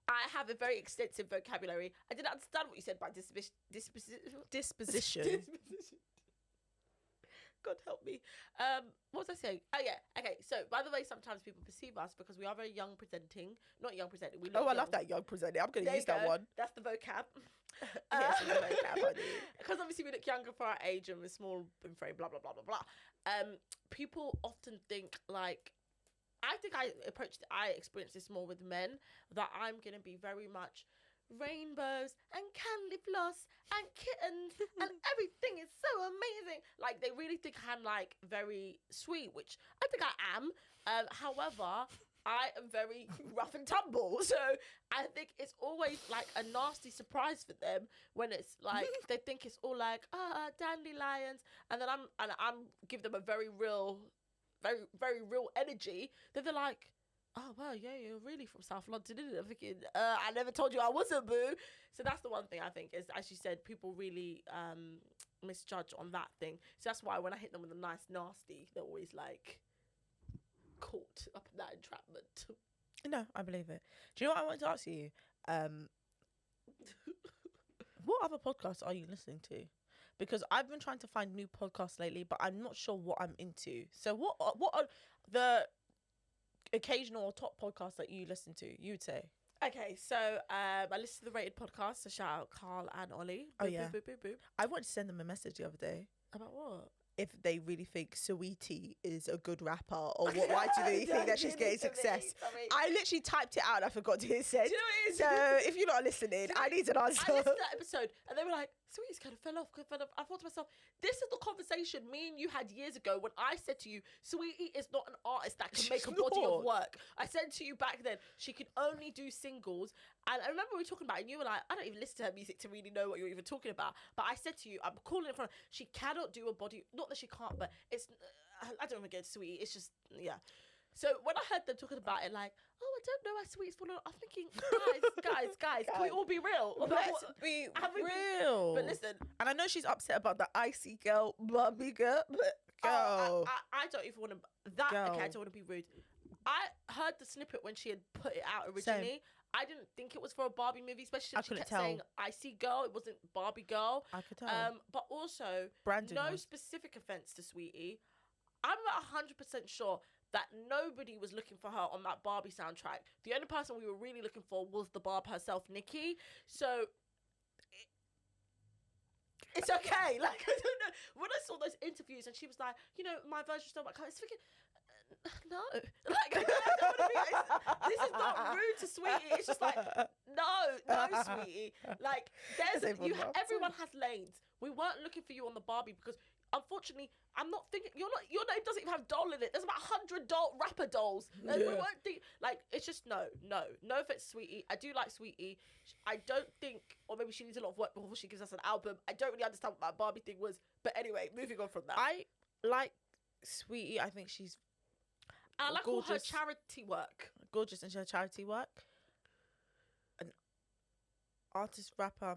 I have a very extensive vocabulary. I didn't understand what you said by disposition. God help me. What was I saying? Oh yeah. Okay. So by the way, sometimes people perceive us because we are very young presenting. Not young presenting. We look I love that young presenting. I'm going to use that one. That's the vocab. Yes, the vocab. Because obviously we look younger for our age and we're small in frame. Blah blah blah blah blah. People often think like. I think I experience this more with men, that I'm going to be very much rainbows and candy floss and kittens and everything is so amazing. Like, they really think I'm, like, very sweet, which I think I am. However, I am very rough and tumble. So I think it's always, like, a nasty surprise for them when it's, like, they think it's all, like, dandelions. And then I'm give them a very real... very, very real energy, then they're like, oh, wow, yeah, you're really from South London, isn't it? I'm thinking, I never told you I wasn't, boo. So that's the one thing I think is, as you said, people really misjudge on that thing. So that's why when I hit them with a nice nasty, they're always like caught up in that entrapment. No, I believe it. Do you know what I want to ask you? What other podcasts are you listening to? Because I've been trying to find new podcasts lately, but I'm not sure what I'm into. So what are the occasional or top podcasts that you listen to, you would say? Okay, so I listen to the Rated podcast, so shout out Carl and Ollie. Oh, yeah. I wanted to send them a message the other day. About what? If they really think Sweetie is a good rapper, or why do they think that she's getting success? I literally typed it out and I forgot to hit send. Do you know what it is? So if you're not listening, I need an answer. I listened to that episode and they were like, Sweetie's kind of fell off. I thought to myself, this is the conversation me and you had years ago when I said to you, Sweetie is not an artist that can make a body of work. I said to you back then, she can only do singles. And I remember we were talking about it and you were like, I don't even listen to her music to really know what you're even talking about. But I said to you, I'm calling it from, she cannot do a body, not that she can't, but it's, I don't even get Sweetie. It's just, yeah. So when I heard them talking about it, like, oh, I don't know why Sweetie's falling off, I'm thinking, guys, can we all be real? Let's be real. But listen. And I know she's upset about the icy girl, Barbie girl, but girl. I don't even want to, okay, I don't want to be rude. I heard the snippet when she had put it out originally. Same. I didn't think it was for a Barbie movie, especially since she kept saying icy girl. It wasn't Barbie girl. I could tell. But also, branding specific offense to Sweetie. I'm 100% sure that nobody was looking for her on that Barbie soundtrack. The only person we were really looking for was the Barb herself, Nikki. So it's okay. Like, I don't know. When I saw those interviews and she was like, you know, my version still might come, it's thinking, no. Like, I don't want to be, this is not rude to Sweetie. It's just like, no, Sweetie. Like, everyone has lanes. We weren't looking for you on the Barbie because, unfortunately, I'm not thinking your name doesn't even have doll in it. There's about 100 rapper dolls. Yeah. We weren't like, it's just no offense, Sweetie. I do like Sweetie. I don't think, or maybe she needs a lot of work before she gives us an album. I don't really understand what that Barbie thing was. But anyway, moving on from that. I like Sweetie. I think she's I like gorgeous, all her charity work. Gorgeous and her charity work. An artist, rapper.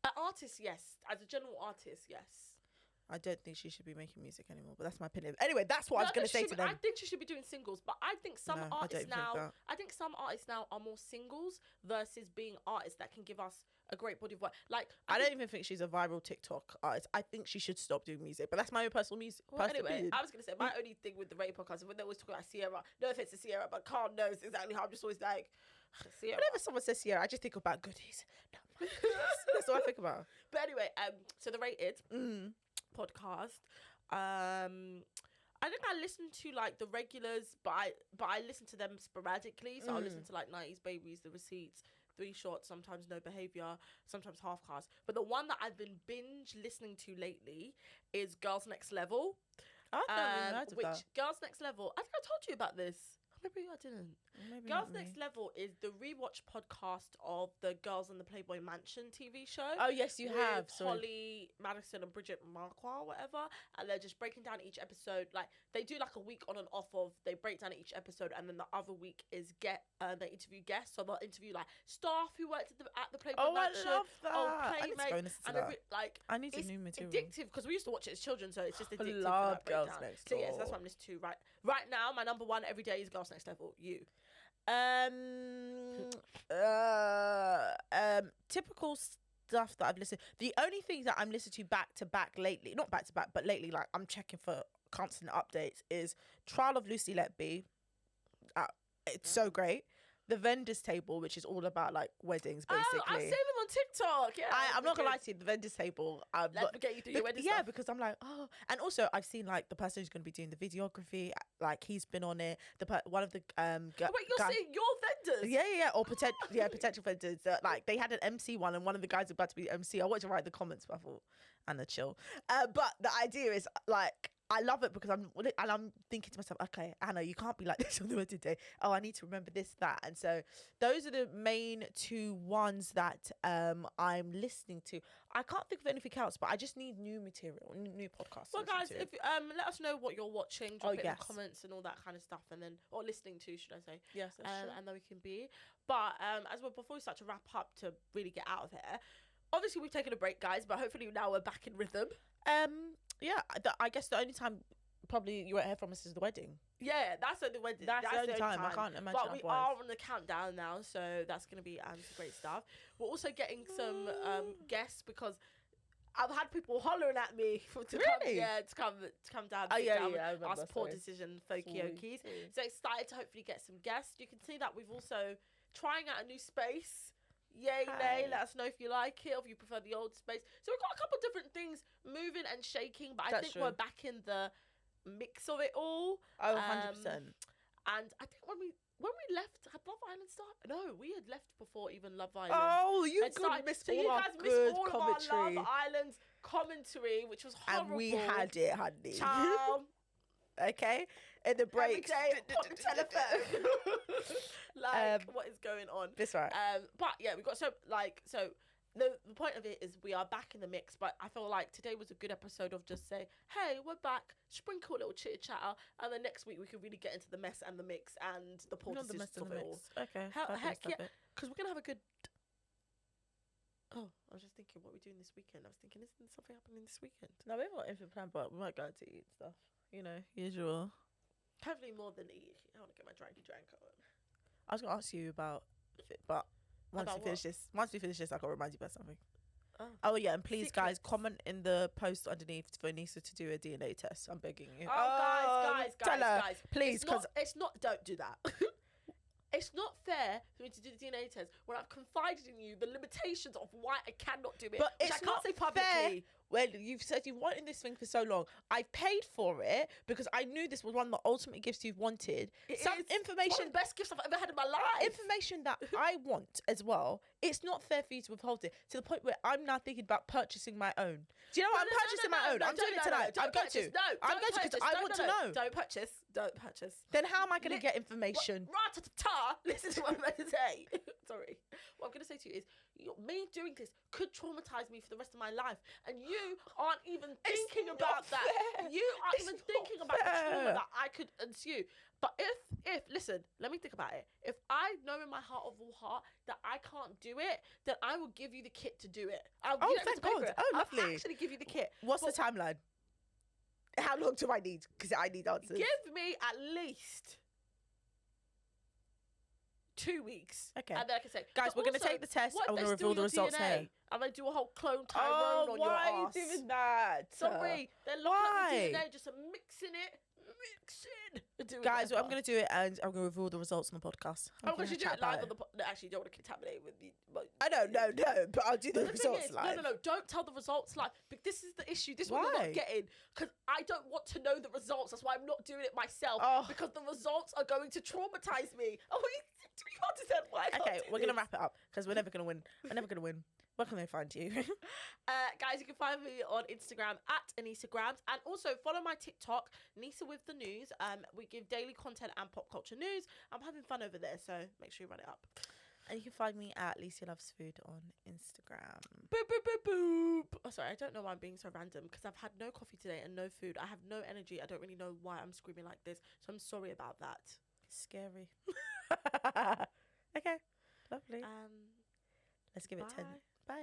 An artist, yes. As a general artist, yes. I don't think she should be making music anymore, but that's my opinion. Anyway, that's what I was going to say to them. I think she should be doing singles, but I think some artists now, are more singles versus being artists that can give us a great body of work. Like, I don't even think she's a viral TikTok artist. I think she should stop doing music, but that's my own personal music. Well, anyway, I was going to say, my only thing with the radio podcast, when they always talk about Sierra, no offense to Sierra, but Carl knows exactly how I'm just always like, Sierra. Whenever someone says Sierra, I just think about goodies. That's what I think about. But anyway, so the Rated podcast, I think I listen to like the regulars, but I listen to them sporadically. So I'll listen to like 90s Babies, The Receipts, 3 Shots, sometimes No Behavior, sometimes Half Cast. But the one that I've been binge listening to lately is Girls Next Level. I've never heard of that. Girls Next Level, I think I told you about this. Maybe I didn't. Maybe Girls Next Level is the rewatch podcast of the Girls in the Playboy Mansion TV show. Oh, yes, you have. Holly Madison and Bridget Marquardt, whatever. And they're just breaking down each episode. Like, they do like a week on and off of, they break down each episode. And then the other week is they interview guests. So they'll interview like staff who worked at the Playboy Mansion. I love that. Playmates. I need some new material. Addictive, because we used to watch it as children. So it's just addictive. I love Girls Next Door. So yes, that's what I'm listening to right now. My number one every day is Girls Next Level. You. Typical stuff that I've listened. The only thing that I'm listening to back lately, not back to back, but lately, like I'm checking for constant updates, is Trial of Lucy Letby. It's so great. The Vendors Table, which is all about like weddings, basically. I've seen them on TikTok. Yeah, I'm not gonna lie to you. The Vendors Table. Let's get you through your wedding stuff. Yeah, because I'm like, oh, and also I've seen like the person who's gonna be doing the videography. Like he's been on it. One of the wait, you're seeing your vendors? Yeah, or potential vendors. Like they had an MC one, and one of the guys about to be MC. I wanted to write the comments, but I thought, Anna, chill. But the idea is like, I love it because I'm thinking to myself, okay, Anna, you can't be like this on the wedding day. Oh, I need to remember this, that. And so those are the main 2 ones that I'm listening to. I can't think of anything else, but I just need new material, new podcasts. Well, guys, if let us know what you're watching, drop it in the comments and all that kind of stuff, and then or listening to, should I say? Yes, that's true. And then we can be. But before we start to wrap up to really get out of here, obviously we've taken a break, guys, but hopefully now we're back in rhythm. Yeah, I guess the only time probably you won't hear from us is the wedding. Yeah, that's the wedding. That's the only time. I can't imagine. But we are on the countdown now, so that's going to be some great stuff. We're also getting some guests because I've had people hollering at me to come down. Yeah. Us Poor Decision Folky-Okies. So excited to hopefully get some guests. You can see that we've also trying out a new space. Yay, nay, let us know if you like it or if you prefer the old space. So we've got a couple of different things moving and shaking, but I think we're back in the mix of it all. Oh, 100%. And I think when we left, had Love Island started? No, we had left before even Love Island. Oh, you missed all our good commentary. Love Island commentary, which was horrible. And we had it, honey. Ciao. Okay, in the break. Every day on the telephone. What is going on? That's right. But yeah, we got the point of it is we are back in the mix, but I feel like today was a good episode of just say, hey, we're back, sprinkle a little chitter chatter, and then next week we can really get into the mess and the mix and the poor decisions of it all. Okay. Heck yeah, because we're gonna have a good. Oh, I was just thinking, what are we doing this weekend? I was thinking, isn't something happening this weekend? No, we haven't got anything planned, but we might go out to eat stuff. You know, usual. Hopefully more than eat. I want to get my drank on. I was going to ask you about it, but once we finish this, I got to remind you about something. Oh yeah, and please, guys, comment in the post underneath for Anissa to do a DNA test. I'm begging you. Guys, please, because it's not. Don't do that. It's not fair for me to do the DNA test when I've confided in you the limitations of why I cannot do it. But which it's I can't say publicly. Fair. Well, you've said you wanted this thing for so long. I paid for it because I knew this was one of the ultimate gifts you've wanted. Information, one of the best gifts I've ever had in my life. Information that I want as well. It's not fair for you to withhold it to the point where I'm now thinking about purchasing my own. Do you know what? I'm purchasing my own. I'm doing it tonight. I'm going to. I'm going to because I want to know. Don't purchase. Then how am I going to get information? Listen to what I'm going to say. Sorry. What I'm going to say to you is me doing this could traumatize me for the rest of my life, and you aren't even thinking about that. You aren't even thinking about the trauma that I could ensue. But if listen, let me think about it. If I know in my heart of all heart that I can't do it, then I will give you the kit to do it. Thank God. Oh, lovely. I'll actually give you the kit. What's the timeline? How long do I need? Because I need answers. Give me at least 2 weeks. Okay. And then I can say, guys, we're going to take the test. I'm going to reveal the results here. I'm going to do a whole clone Tyrone on your ass. Why are you doing that? Sorry. They're looking at the DNA, just mixing it. Guys, I'm going to do it, and I'm going to reveal the results on the podcast. I'm going to do it live on the podcast. No, actually, you don't want to contaminate with the... I don't know, but I'll do the results live. No, don't tell the results live. But this is the issue. This is what we're not getting. Because I don't want to know the results. That's why I'm not doing it myself. Because the results are going to traumatize me. To be hard to say why. Okay, we're going to wrap it up, because we're never going to win. I'm never going to win. Where can they find you? Guys, you can find me on Instagram at AnissaGrams, and also follow my TikTok, Nisa with the News. We give daily content and pop culture news. I'm having fun over there, so make sure you run it up. And you can find me at Lisa Loves Food on Instagram. Boop, boop, boop, boop. Oh, sorry, I don't know why I'm being so random, because I've had no coffee today and no food. I have no energy. I don't really know why I'm screaming like this, so I'm sorry about that. It's scary. Okay, lovely. Let's give it 10. Bye.